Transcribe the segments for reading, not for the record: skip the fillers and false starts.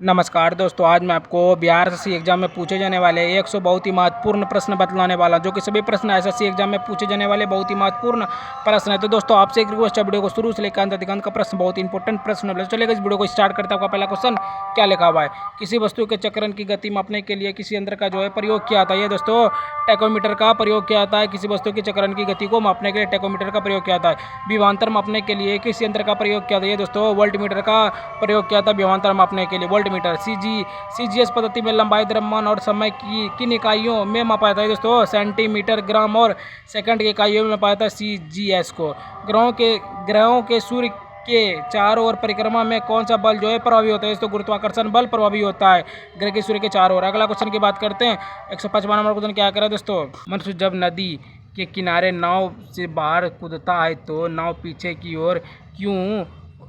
नमस्कार दोस्तों, आज मैं आपको बिहार एसएससी एग्जाम में पूछे जाने वाले 100 बहुत ही महत्वपूर्ण प्रश्न बतलाने वाला हूं, जो कि सभी प्रश्न एसएससी एग्जाम में पूछे जाने वाले बहुत ही महत्वपूर्ण प्रश्न है। तो दोस्तों आपसे एक रिक्वेस्ट है, वीडियो को शुरू से लेकर अंत तक अंत का प्रश्न बहुत ही इंपॉर्टेंट प्रश्न है। चलिए इस वीडियो को स्टार्ट करते हैं। आपका पहला क्वेश्चन क्या लिखा हुआ है? किसी वस्तु के चक्रण की गति मापने के लिए किसी यंत्र का जो है प्रयोग किया जाता है। ये दोस्तों टैकोमीटर का प्रयोग किया जाता है। किसी वस्तु के चक्रण की गति को मापने के लिए टैकोमीटर का प्रयोग किया जाता है। विभवांतर मापने के लिए किस यंत्र का प्रयोग किया जाता है? दोस्तों वोल्टमीटर का प्रयोग किया था विभवांतर मापने के लिए, वोल्टमीटर। सीजीएस पद्धति में लंबाई, द्रव्यमान और समय की किन इकाइयों में मापा जाता है? दोस्तों सेंटीमीटर, ग्राम और सेकंड की इकाइयों में मापा जाता है सीजीएस को। ग्रहों के सूर्य के चारों ओर परिक्रमा में कौन सा बल जो है प्रभावी होता है? दोस्तों गुरुत्वाकर्षण बल प्रभावी होता है ग्रह के सूर्य के चारों ओर। अगला क्वेश्चन की बात करते हैं। 155 नंबर क्वेश्चन क्या करें दोस्तों? मनुष्य जब नदी के किनारे नाव से बाहर कूदता है तो नाव पीछे की ओर क्यों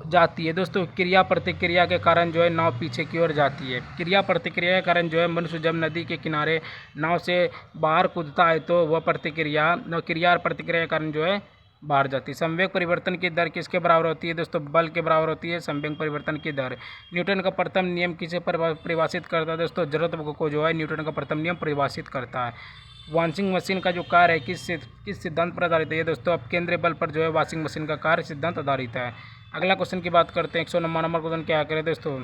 जाती है? दोस्तों क्रिया प्रतिक्रिया के कारण जो है नाव पीछे की ओर जाती है। क्रिया प्रतिक्रिया के कारण जो है मनुष्य जब नदी के किनारे नाव से बाहर कूदता है तो वह क्रिया और प्रतिक्रिया के कारण जो है बाहर जाती है। संवेग परिवर्तन की दर किसके बराबर होती है? दोस्तों बल के बराबर होती है संवेग परिवर्तन की दर। न्यूटन का प्रथम नियम किसे परिभाषित करता है? दोस्तों जड़त्व को जो है न्यूटन का प्रथम नियम परिभाषित करता है। वॉशिंग मशीन का जो कार्य है किस सिद्धांत पर आधारित है? दोस्तों अब केंद्रीय बल पर जो है वॉशिंग मशीन का कार्य सिद्धांत आधारित है। अगला क्वेश्चन की बात करते हैं। 109 नंबर क्वेश्चन क्या करें दोस्तों?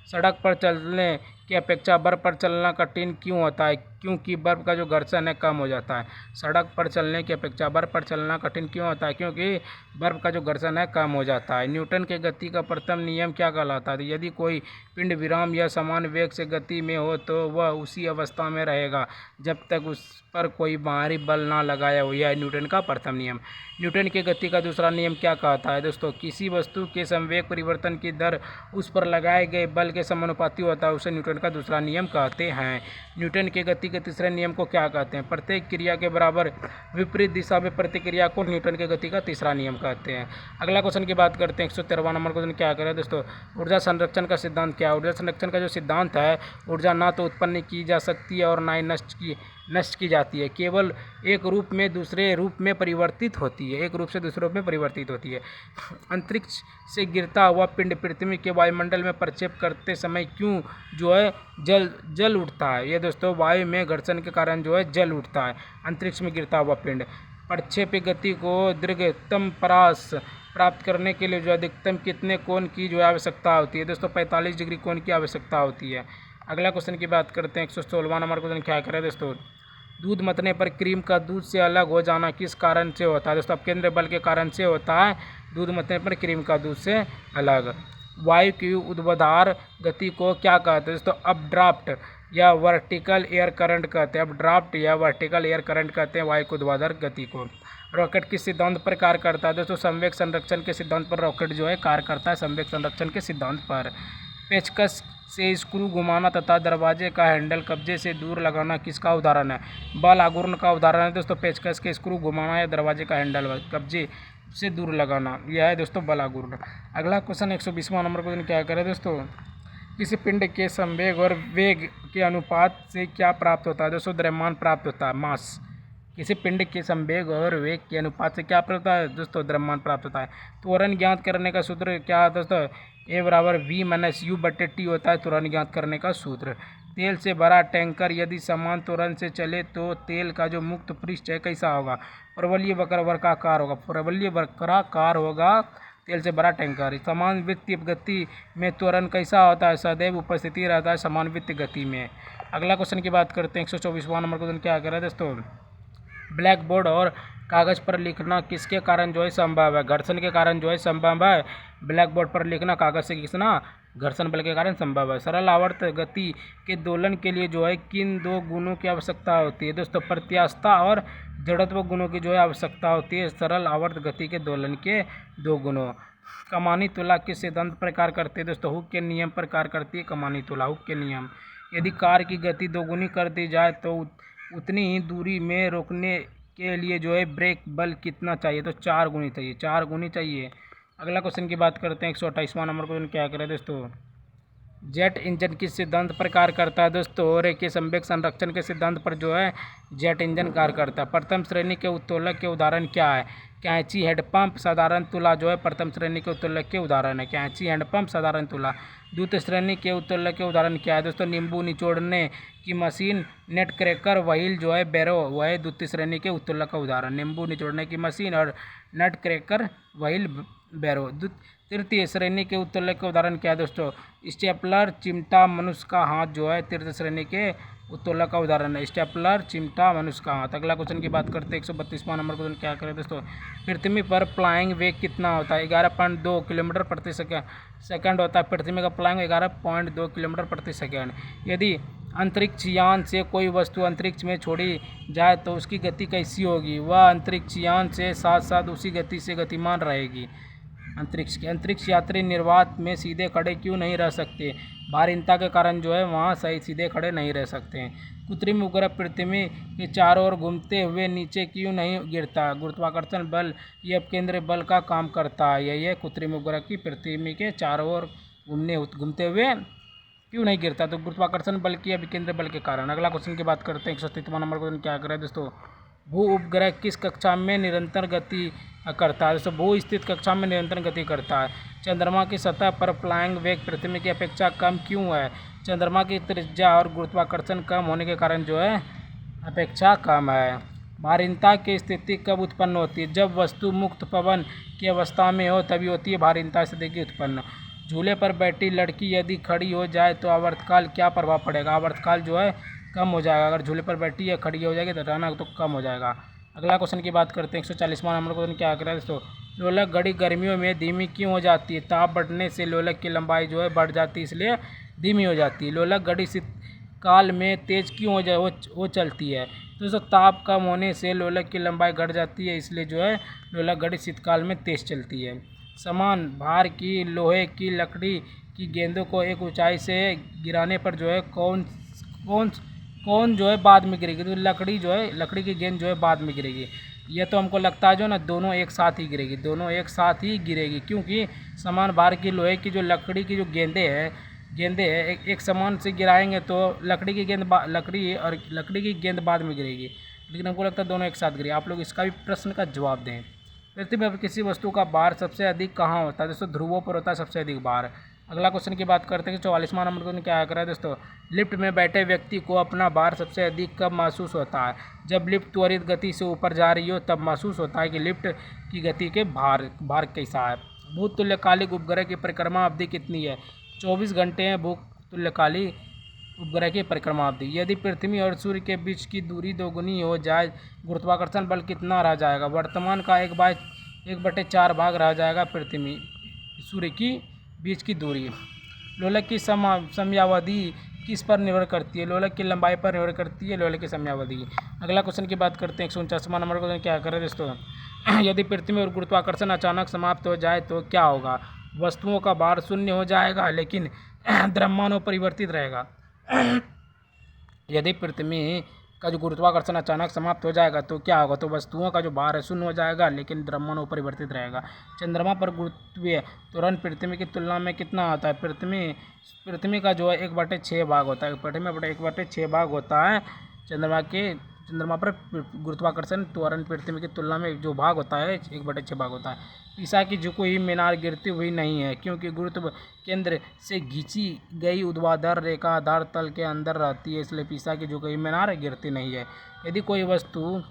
सड़क पर चलने की अपेक्षा बर्फ पर चलना कठिन क्यों होता है? क्योंकि बर्फ का जो घर्षण है कम हो जाता है। सड़क पर चलने की अपेक्षा बर्फ पर चलना कठिन क्यों होता है? क्योंकि बर्फ का जो घर्षण है कम हो जाता है। न्यूटन के गति का प्रथम नियम क्या कहलाता है? यदि कोई पिंड विराम या समान वेग से गति में हो तो वह उसी अवस्था में रहेगा जब तक उस पर कोई बाहरी बल ना लगाया हो। यह न्यूटन का प्रथम नियम। न्यूटन के गति का दूसरा नियम क्या कहता है? दोस्तों किसी वस्तु के संवेग परिवर्तन की दर उस पर लगाए गए बल के समानुपाती होता है, उसे न्यूटन का दूसरा नियम कहते हैं। न्यूटन के गति के तीसरे नियम को क्या कहते हैं? प्रत्येक क्रिया के बराबर विपरीत दिशा में प्रतिक्रिया को न्यूटन के गति का तीसरा नियम कहते हैं। अगला क्वेश्चन की बात करते हैं। 113 नंबर क्वेश्चन क्या करें दोस्तों? ऊर्जा संरक्षण का सिद्धांत क्या है? ऊर्जा संरक्षण का जो सिद्धांत है, ऊर्जा ना तो उत्पन्न की जा सकती है और ना ही नष्ट की जाती है, केवल एक रूप में दूसरे रूप में परिवर्तित होती है। एक रूप से दूसरे रूप में परिवर्तित होती है। अंतरिक्ष से गिरता हुआ पिंड पृथ्वी के वायुमंडल में प्रक्षेप करते समय क्यों जो है जल उठता है? ये दोस्तों वायु में घर्षण के कारण जो है जल उठता है अंतरिक्ष में गिरता हुआ पिंड। प्रक्षेप गति को दीर्घतम परास प्राप्त करने के लिए जो अधिकतम कितने कोण की जो आवश्यकता होती है? दोस्तों 45 डिग्री कोण की आवश्यकता होती है। अगला क्वेश्चन की बात करते हैं। 116 नंबर क्वेश्चन क्या करें दोस्तों? दूध मतने पर क्रीम का दूध से अलग हो जाना किस कारण से होता है? दोस्तों केंद्रीय बल के कारण से होता है दूध मतने पर क्रीम का दूध से अलग। वायु की ऊर्ध्वाधर गति को क्या कहते हैं? दोस्तों अपड्राफ्ट या वर्टिकल एयर करंट कहते हैं। अपड्राफ्ट या वर्टिकल एयर करंट कहते हैं वायु की ऊर्ध्वाधर गति को। रॉकेट किस सिद्धांत पर कार्य करता है? दोस्तों संवेग संरक्षण के सिद्धांत पर रॉकेट जो है कार्य करता है, संवेग संरक्षण के सिद्धांत पर। पेचकस से स्क्रू घुमाना तथा दरवाजे का हैंडल कब्जे से दूर लगाना किसका उदाहरण है? बल आघूर्ण का उदाहरण है दोस्तों पेचकस के स्क्रू घुमाना या दरवाजे का हैंडल कब्जे से दूर लगाना, यह है दोस्तों बल आघूर्ण। अगला क्वेश्चन 120वां नंबर क्वेश्चन क्या करें दोस्तों? किसी पिंड के संवेग और वेग के अनुपात से क्या प्राप्त होता है? दोस्तों द्रव्यमान प्राप्त होता है, मास। किसी पिंड के संवेग और वेग के अनुपात से क्या प्राप्त होता है? दोस्तों द्रव्यमान प्राप्त होता है। त्वरण ज्ञात करने का सूत्र क्या है दोस्तों? A बराबर V-U/T होता है त्वरण ज्ञात करने का सूत्र। तेल से भरा टैंकर यदि समान त्वरण से चले तो तेल का जो मुक्त पृष्ठ है कैसा होगा? परवलयीय वक्राकार होगा। परवलयीय वक्राकार होगा तेल से भरा टैंकर। समान वृत्तीय गति में त्वरण कैसा होता है? सदैव उपस्थिति रहता है समान वृत्तीय गति में। अगला क्वेश्चन की बात करते हैं। 124वां नंबर क्वेश्चन क्या करें दोस्तों? ब्लैक बोर्ड और कागज़ पर लिखना किसके कारण जो है संभव है? घर्षण के कारण जो है संभव है। ब्लैक बोर्ड पर लिखना, कागज़ से लिखना घर्षण बल के कारण संभव है। सरल आवर्त गति के दोलन के लिए जो है किन दो गुणों की आवश्यकता होती है? दोस्तों प्रत्यास्थता और जड़त्व गुणों की जो है आवश्यकता होती है सरल आवर्त गति के दोलन के दो गुणों। कमानी तुला किस सिद्धांत पर कार्य करती है? दोस्तों हुक के नियम पर कार्य करती है कमानी तुला, हुक के नियम। यदि कार की गति दोगुनी कर दी जाए तो उतनी ही दूरी में रोकने के लिए जो है ब्रेक बल कितना चाहिए? तो 4 गुनी चाहिए, 4 गुनी चाहिए। अगला क्वेश्चन की बात करते हैं। 128वां नंबर क्वेश्चन क्या करें दोस्तों? जेट इंजन किस सिद्धांत पर कार्य करता है? दोस्तों रेखीय संवेग संरक्षण के सिद्धांत पर जो है जेट इंजन कार्य करता है। प्रथम श्रेणी के उत्तोलक के उदाहरण क्या है? कैंची हैंडपंप साधारण तुला जो है प्रथम श्रेणी के उत्तोलक के उदाहरण है। कैंची हैंडपंप साधारण तुला। द्वितीय श्रेणी के उत्तोलक के उदाहरण क्या है दोस्तों? नींबू निचोड़ने की मशीन, नेट क्रैकर, व्हील जो है बैरो, वह द्वितीय श्रेणी के उत्तोलक का उदाहरण। नींबू निचोड़ने की मशीन और नट क्रैकर, व्हील बैरो। तृतीय श्रेणी के उत्तोलक के उदाहरण क्या है दोस्तों? स्टेपलर, चिमटा, मनुष्य का हाथ जो है तृतीय श्रेणी के उत्तोलक का उदाहरण है। स्टेपलर, चिमटा, मनुष्य का हाथ। अगला क्वेश्चन की बात करते हैं 132वां नंबर क्वेश्चन क्या करें दोस्तों? पृथ्वी पर फ्लाइंग वेग कितना होता है? 11.2 किलोमीटर प्रति सेकंड होता है। पृथ्वी का फ्लाइंग 11.2 किलोमीटर प्रति सेकंड। यदि अंतरिक्ष यान से कोई वस्तु अंतरिक्ष में छोड़ी जाए तो उसकी गति कैसी होगी? वह अंतरिक्ष यान से साथ साथ उसी गति से गतिमान रहेगी। अंतरिक्ष यात्री निर्वात में सीधे खड़े क्यों नहीं रह सकते? भारीनता के कारण जो है वहाँ सही सीधे खड़े नहीं रह सकते हैं। कृत्रिम उपग्रह पृथ्वी के चारों ओर घूमते हुए नीचे क्यों नहीं गिरता? गुरुत्वाकर्षण बल यह केंद्रीय बल का काम करता है। यही है कृत्रिम उपग्रह की पृथ्वी के चारों ओर घूमते हुए क्यों नहीं गिरता? तो गुरुत्वाकर्षण बल की अभिकेंद्र बल के कारण। अगला क्वेश्चन की बात करते हैं 133वां नंबर क्वेश्चन क्या करें दोस्तों? भू उपग्रह किस कक्षा में निरंतर गति करता है? दोस्तों भू स्थित कक्षा में निरंतर गति करता है। चंद्रमा की सतह पर फ्लाइंग वेग पृथ्वी की अपेक्षा कम क्यों है? चंद्रमा की त्रिज्या और गुरुत्वाकर्षण कम होने के कारण जो है अपेक्षा कम है। भारीनता की स्थिति कब उत्पन्न होती है? जब वस्तु मुक्त पवन की अवस्था में हो तभी होती है भारीनता स्थिति की उत्पन्न। झूले पर बैठी लड़की यदि खड़ी हो जाए तो आवर्तकाल क्या प्रभाव पड़ेगा? आवर्तकाल जो है कम हो जाएगा। अगर झूले पर बैठी या खड़ी हो जाएगी तो रहना तो कम हो जाएगा। अगला क्वेश्चन की बात करते हैं 140वां नंबर क्वेश्चन क्या करें दोस्तों? लोलक घड़ी गर्मियों में धीमी क्यों हो जाती है? ताप बढ़ने से लोलक की लंबाई जो है बढ़ जाती है, इसलिए धीमी हो जाती है। लोलक घड़ी शीतकाल में तेज क्यों हो चलती है? दोस्तों ताप कम होने से लोलक की लंबाई घट जाती है, इसलिए जो है लोलक घड़ी शीतकाल में तेज चलती है। समान भार की लोहे की लकड़ी की गेंदों को एक ऊंचाई से गिराने पर जो है कौन जो है बाद में गिरेगी? तो लकड़ी की गेंद जो है बाद में गिरेगी। ये तो हमको लगता है जो ना दोनों एक साथ ही गिरेगी, दोनों एक साथ ही गिरेगी, क्योंकि समान भार की लोहे की जो लकड़ी की जो गेंदे हैं एक समान से गिराएंगे तो लकड़ी की गेंद बाद में गिरेगी, लेकिन हमको लगता है दोनों एक साथ गिरेगी। आप लोग इसका भी प्रश्न का जवाब दें। पृथ्वी पर किसी वस्तु का भार सबसे अधिक कहाँ होता है? दोस्तों ध्रुवों पर होता है सबसे अधिक भार। अगला क्वेश्चन की बात करते हैं 44वां नंबर क्वेश्चन क्या करा है दोस्तों? लिफ्ट में बैठे व्यक्ति को अपना भार सबसे अधिक कब महसूस होता है? जब लिफ्ट त्वरित गति से ऊपर जा रही हो तब महसूस होता है कि लिफ्ट की गति के भार कैसा है। भूतुल्यकालिक उपग्रह की परिक्रमा अवधि कितनी है? 24 घंटे है भूतुल्यकालिक उपग्रह की परिक्रमा अवधि। यदि पृथ्वी और सूर्य के बीच की दूरी दोगुनी हो जाए गुरुत्वाकर्षण बल कितना रह जाएगा? वर्तमान का 1/4 भाग रह जाएगा पृथ्वी सूर्य की बीच की दूरी। लोलक की समयावधि किस पर निर्भर करती है? लोलक की लंबाई पर निर्भर करती है लोलक की समयावधि। अगला क्वेश्चन की बात करते हैं 149वां नंबर क्वेश्चन क्या करें दोस्तों? यदि पृथ्वी और गुरुत्वाकर्षण अचानक समाप्त हो जाए तो क्या होगा? वस्तुओं का भार शून्य हो जाएगा लेकिन द्रव्यमान परिवर्तित रहेगा। यदि पृथ्वी का जो गुरुत्वाकर्षण अचानक समाप्त हो जाएगा तो क्या होगा? तो वस्तुओं का जो भार है शून्य हो जाएगा लेकिन द्रव्यमान परिवर्तित रहेगा। चंद्रमा पर गुरुत्वीय त्वरण पृथ्वी की तुलना में कितना आता है? पृथ्वी का जो है 1/6 भाग होता है। पृथ्वी में 1/6 भाग होता है। चंद्रमा पर गुरुत्वाकर्षण त्वरण पृथ्वी की तुलना में जो भाग होता है 1/6 भाग होता है। ईसा की झुकी हुई मीनार गिरती हुई नहीं है क्योंकि गुरुत्व केंद्र से खींची गई ऊर्ध्वाधर रेखा आधार तल के अंदर रहती है, इसलिए पीसा की झुकी हुई मीनार गिरती नहीं है। यदि कोई वस्तु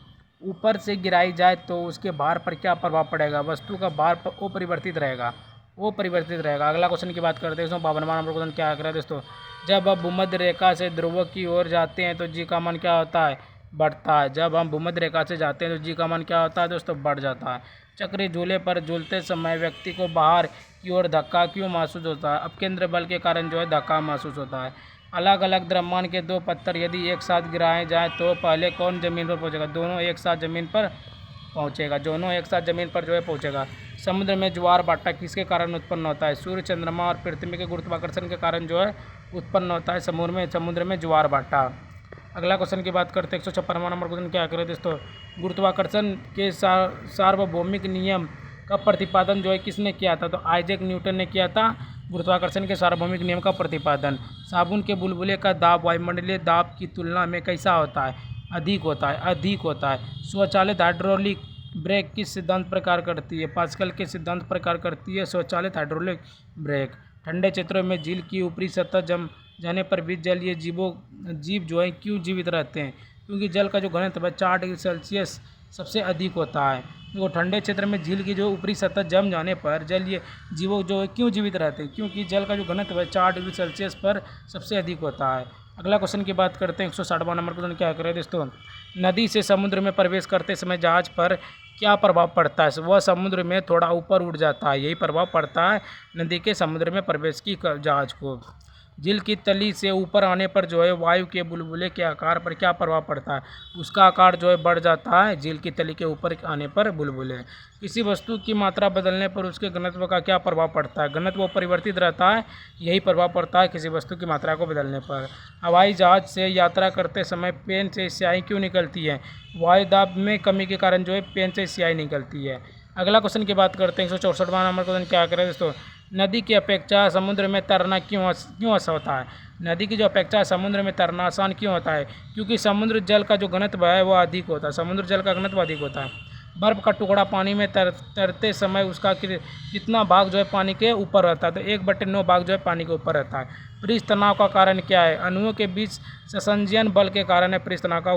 ऊपर से गिराई जाए तो उसके भार पर क्या प्रभाव पड़ेगा? वस्तु का भार अपरिवर्तित रहेगा। अगला क्वेश्चन की बात करते हैं 52वां नंबर क्वेश्चन क्या है दोस्तों? जब आप भूमध्य रेखा से ध्रुव की ओर जाते हैं तो जी का मान क्या होता है? बढ़ता है। जब हम भूमध्य रेखा से जाते हैं तो जी का मान क्या होता है दोस्तों? बढ़ जाता है। चक्री झूले पर झूलते समय व्यक्ति को बाहर की ओर धक्का क्यों महसूस होता है? अपकेंद्र बल के कारण जो है धक्का महसूस होता है। अलग अलग द्रव्यमान के 2 पत्थर यदि एक साथ गिराए जाए तो पहले कौन जमीन पर पहुंचेगा? दोनों एक साथ जमीन पर जो है पहुंचेगा। समुद्र में ज्वार भाटा किसके कारण उत्पन्न होता है? सूर्य, चंद्रमा और पृथ्वी के गुरुत्वाकर्षण के कारण जो है उत्पन्न होता है समुद्र में ज्वार भाटा। अगला क्वेश्चन की बात करते हैं 156वां नंबर क्वेश्चन क्या करें दोस्तों? गुरुत्वाकर्षण के सार्वभौमिक नियम का प्रतिपादन जो है किसने किया था? तो आइजैक न्यूटन ने किया था गुरुत्वाकर्षण के सार्वभौमिक नियम का प्रतिपादन। साबुन के बुलबुले का दाब वायुमंडलीय दाब की तुलना में कैसा होता है? अधिक होता है। स्वचालित ब्रेक किस सिद्धांत पर कार्य करती है? पास्कल के सिद्धांत पर कार्य करती है। स्वचालित हाइड्रोलिक ब्रेक। ठंडे क्षेत्रों में झील की ऊपरी सतह जम जाने पर भी जलीय जीव जो है क्यों जीवित रहते हैं? क्योंकि जल का जो घनत्व है 4 डिग्री सेल्सियस सबसे अधिक होता है। वो ठंडे क्षेत्र में झील की जो ऊपरी सतह जम जाने पर जलीय जीवों जो है क्यों जीवित रहते हैं? क्योंकि जल का जो घनत्व है 4 डिग्री सेल्सियस पर सबसे अधिक होता है। अगला क्वेश्चन की बात करते हैं। 160वां नंबर क्वेश्चन क्या करें दोस्तों? नदी से समुद्र में प्रवेश करते समय जहाज पर क्या प्रभाव पड़ता है? वह समुद्र में थोड़ा ऊपर उठ जाता है, यही प्रभाव पड़ता है नदी के समुद्र में प्रवेश की जहाज को। झील की तली से ऊपर आने पर जो है वायु के बुलबुले के आकार पर क्या प्रभाव पड़ता है? उसका आकार जो है बढ़ जाता है झील की तली के ऊपर आने पर बुलबुले। किसी वस्तु की मात्रा बदलने पर उसके घनत्व का क्या प्रभाव पड़ता है? घनत्व परिवर्तित रहता है, यही प्रभाव पड़ता है किसी वस्तु की मात्रा को बदलने पर। हवाई जहाज से यात्रा करते समय पेन से स्याही क्यों निकलती है? वायुदाब में कमी के कारण जो है पेन से स्याही निकलती है। अगला क्वेश्चन की बात करते हैं। 164वां नंबर क्वेश्चन क्या करें दोस्तों? नदी की अपेक्षा समुद्र में तैरना क्यों आसान होता है? नदी की जो अपेक्षा समुद्र में तैरना आसान क्यों होता है? क्योंकि समुद्र जल का जो घनत्व है वो अधिक होता है। समुद्र जल का घनत्व अधिक होता है। बर्फ़ का टुकड़ा पानी में तैरते समय उसका कितना भाग जो है पानी के ऊपर रहता है? तो 1/9 भाग जो है पानी के ऊपर रहता है। पृष्ठ तनाव का कारण क्या है? अणुओं के बीच संसंजन बल के कारण है पृष्ठ तनाव का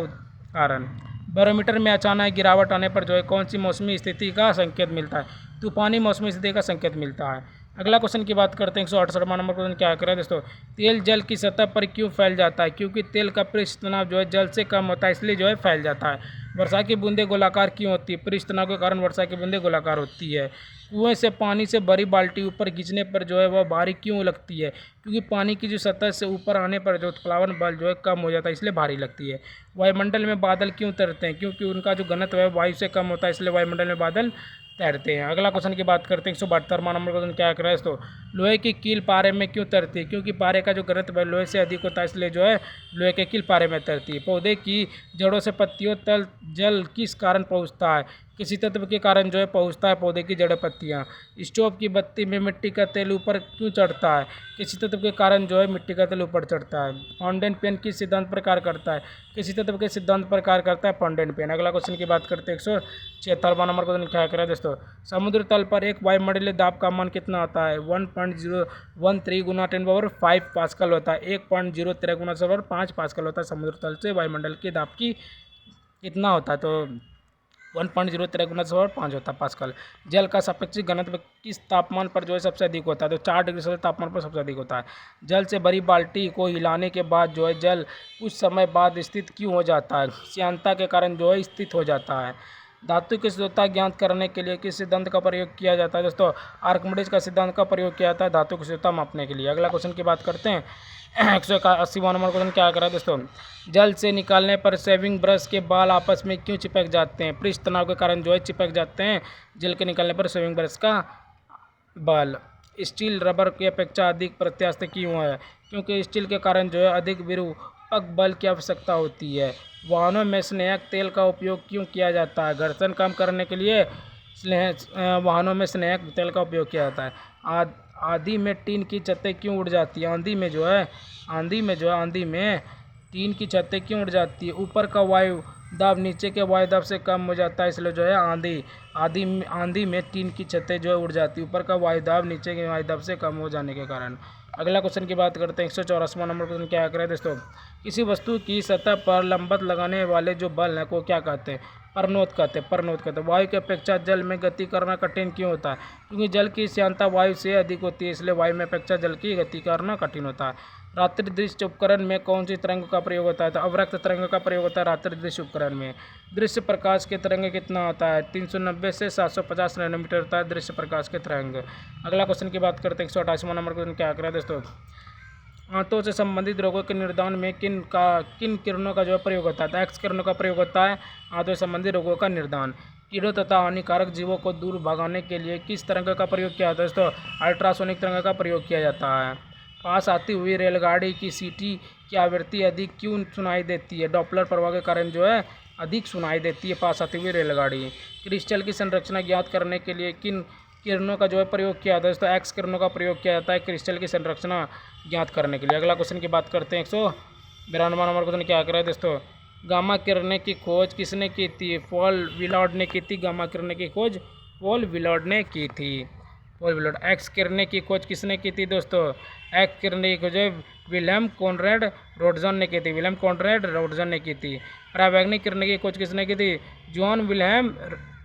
कारण। बैरोमीटर में अचानक गिरावट आने पर जो है कौन सी मौसमी स्थिति का संकेत मिलता है? तूफानी मौसमी स्थिति का संकेत मिलता है। अगला क्वेश्चन की बात करते हैं। 168वां नंबर क्वेश्चन क्या करें दोस्तों? तेल जल की सतह पर क्यों फैल जाता है? क्योंकि तेल का पृष्ठ तनाव जो है जल से कम होता है, इसलिए जो है फैल जाता है। वर्षा की बूंदें गोलाकार क्यों होती है? पृष्ठ तनाव के कारण वर्षा की बूंदें गोलाकार होती है। कुएं से पानी से भरी बाल्टी ऊपर खींचने पर जो है वह भारी क्यों लगती है? क्योंकि पानी की जो सतह से ऊपर आने पर जो उत्प्लावन बल जो है कम हो जाता है, इसलिए भारी लगती है। वायुमंडल में बादल क्यों तैरते हैं? क्योंकि उनका जो घनत्व है वायु से कम होता है, इसलिए वायुमंडल में बादल तैरते हैं। अगला क्वेश्चन की बात करते हैं। 172वां नंबर क्वेश्चन क्या कर रहा है दोस्तों? लोहे की कील पारे में क्यों तैरती है? क्योंकि पारे का जो घनत्व है लोहे से अधिक होता है, इसलिए जो है लोहे की कील पारे में तैरती है। पौधे की जड़ों से पत्तियों तल जल किस कारण पहुँचता है? किसी तत्व के कारण जो है पहुँचता है पौधे की जड़ पत्तियाँ। स्टोव की बत्ती में मिट्टी का तेल ऊपर क्यों चढ़ता है? किसी तत्व के कारण जो है मिट्टी का तेल ऊपर चढ़ता है। फाउंटेन पेन किस सिद्धांत पर कार्य करता है? किसी तत्व के सिद्धांत पर कार्य करता है फाउंटेन पेन। अगला क्वेश्चन की बात करते हैं। 176वां नंबर क्वेश्चन क्या करें दोस्तों? समुद्र तल पर एक वायुमंडलीय दाब का मान कितना आता है? 1.013 गुना 10⁵ पास्कल होता है। 1.013 गुना 5 पास्कल होता है। समुद्र तल से वायुमंडल के दाब की कितना होता है? तो 1.013 गुना 5 होता है पास्कल। जल का सापेक्षिक घनत्व किस तापमान पर जो है सबसे अधिक होता है? तो 4 डिग्री सेल्सियस तापमान पर सबसे अधिक होता है। जल से भरी बाल्टी को हिलाने के बाद जो है जल कुछ समय बाद स्थित क्यों हो जाता है? श्यानता के कारण जो है स्थित हो जाता है। धातु की शुद्धता ज्ञात करने के लिए किस सिद्धांत का प्रयोग किया जाता है दोस्तों? आर्किमिडीज का सिद्धांत का प्रयोग किया जाता है धातु की शुद्धता मापने के लिए। अगला क्वेश्चन की बात करते हैं। 180वां नंबर क्वेश्चन क्या करा दोस्तों? जल से निकालने पर शेविंग ब्रश के बाल आपस में क्यों चिपक जाते हैं? पृष्ठ तनाव के कारण जो है चिपक जाते हैं जल के निकालने पर शेविंग ब्रश का बाल। स्टील रबर की अपेक्षा अधिक प्रत्यास्थ क्यों है? क्योंकि स्टील के कारण जो है अधिक विरूपक बल की आवश्यकता होती है। वाहनों में स्नेहक तेल का उपयोग क्यों किया जाता है? घर्षण कम करने के लिए वाहनों में स्नेहक तेल का उपयोग किया जाता है। आंधी में टीन की छतें क्यों उड़ जाती है? आंधी में टीन की छतें क्यों उड़ जाती है? ऊपर का वायु दाब नीचे के वायु दाब से कम हो जाता है, इसलिए जो है आंधी में टीन की छतें जो है उड़ जाती है, ऊपर का वायु दाब नीचे के वायु दाब से कम हो जाने के कारण। अगला क्वेश्चन की बात करते हैं। 184वां नंबर क्वेश्चन क्या करें दोस्तों? किसी वस्तु की सतह पर लंबवत लगाने वाले जो बल है को क्या कहते हैं? परनोद कहते हैं। वायु की अपेक्षा जल में गति करना कठिन क्यों होता है? क्योंकि जल की श्यानता वायु से अधिक होती है, इसलिए वायु में अपेक्षा जल की गति करना कठिन होता है। रात्रि दृश्य उपकरण में कौन सी तरंग का प्रयोग होता है? तो अवरक्त तरंग का प्रयोग होता है रात्रि दृश्य उपकरण में। दृश्य प्रकाश के तरंग कितना होता है? 390 से 750 नैनोमीटर होता है दृश्य प्रकाश के तरंग। अगला क्वेश्चन की बात करते हैं। 188वां नंबर क्वेश्चन क्या करें दोस्तों? आंतों से संबंधित रोगों के निदान में किन किरणों का जो प्रयोग होता है? तो एक्स किरणों का प्रयोग होता है आंतों से संबंधित रोगों का निदान। कीड़ों तथा हानिकारक जीवों को दूर भगाने के लिए किस तरंग का प्रयोग किया जाता है दोस्तों? अल्ट्रासोनिक तरंग का प्रयोग किया जाता है। पास आती हुई रेलगाड़ी की सीटी की आवृत्ति अधिक क्यों सुनाई देती है? डॉपलर प्रभाव के कारण जो है अधिक सुनाई देती है पास आती हुई रेलगाड़ी। क्रिस्टल की संरचना ज्ञात करने के लिए किन किरणों का जो है प्रयोग किया जाता है? दोस्तों एक्स किरणों का प्रयोग किया जाता है क्रिस्टल की संरचना ज्ञात करने के लिए। अगला क्वेश्चन की बात करते हैं। 192वां नंबर क्वेश्चन क्या कर रहा है दोस्तों? गामा किरणें की खोज किसने की थी? पॉल विलार्ड ने की थी गामा किरणें की खोज, पॉल विलार्ड ने की थी। Paul Willard. एक्स किरणें की खोज किसने की थी दोस्तों? एक्स किरणें की खोज विलियम कॉनरेड रोटसन ने की थी, विलियम कॉनरेड रोटसन ने की थी। परावैंगनिक किरणें की खोज किसने की थी? जॉन विलियम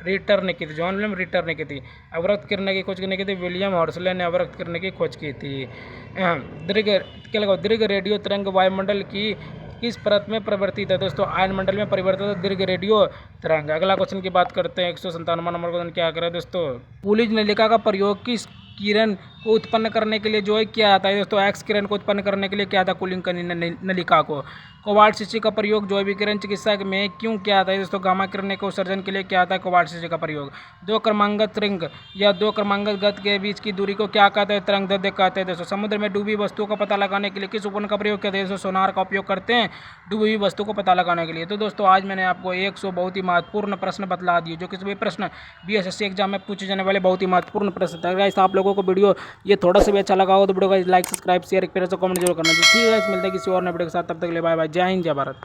रीटर ने की थी, जॉन विलियम रीटर ने की थी। अवरक्त किरणें की खोज किसने की थी? विलियम हर्सले ने अवरक्त किरणें की खोज की थी। दीर्घ क्या लगा? दीर्घ रेडियो तरंग वायुमंडल की किस परत में परिवर्तित है दोस्तों? आयनमंडल में परिवर्तित है दीर्घ रेडियो तरंग। अगला क्वेश्चन की बात करते हैं 197 नंबर क्वेश्चन क्या करें दोस्तों? पुलिज नलिका का प्रयोग किस किरण को उत्पन्न करने के लिए जो है किया जाता है दोस्तों? एक्स किरण को उत्पन्न करने के लिए किया था कुलिंग नलिका को। कोबाल्ट शीशी का प्रयोग जो विकिरण चिकित्सा में क्यों किया जाता है दोस्तों? गामा किरण के उत्सर्जन के लिए किया जाता है कोबाल्ट शीशी का प्रयोग। दो क्रमांगत रिंग या दो क्रमांगत गत के बीच की दूरी को क्या कहते हैं? तरंग दैर्ध्य कहते हैं दोस्तों। समुद्र में डूबी वस्तुओं का पता लगाने के लिए किस उपकरण का प्रयोग किया जाता है दोस्तों? सोनार का उपयोग करते हैं डूबी हुई वस्तु को पता लगाने के लिए। तो दोस्तों आज मैंने आपको 100 बहुत ही महत्वपूर्ण प्रश्न बतला दिए, जो कि सभी प्रश्न बीएसएससी एग्जाम में पूछे जाने वाले बहुत ही महत्वपूर्ण प्रश्न थे। गाइस आप लोगों को वीडियो ये थोड़ा सा भी अच्छा लगा हो तो वीडियो को लाइक सब्सक्राइब शेयर एक कमेंट जरूर करना। ठीक है, मिलते हैं किसी और नए वीडियो के साथ, तब तक के लिए बाय बाय। जय हिंद, जय भारत।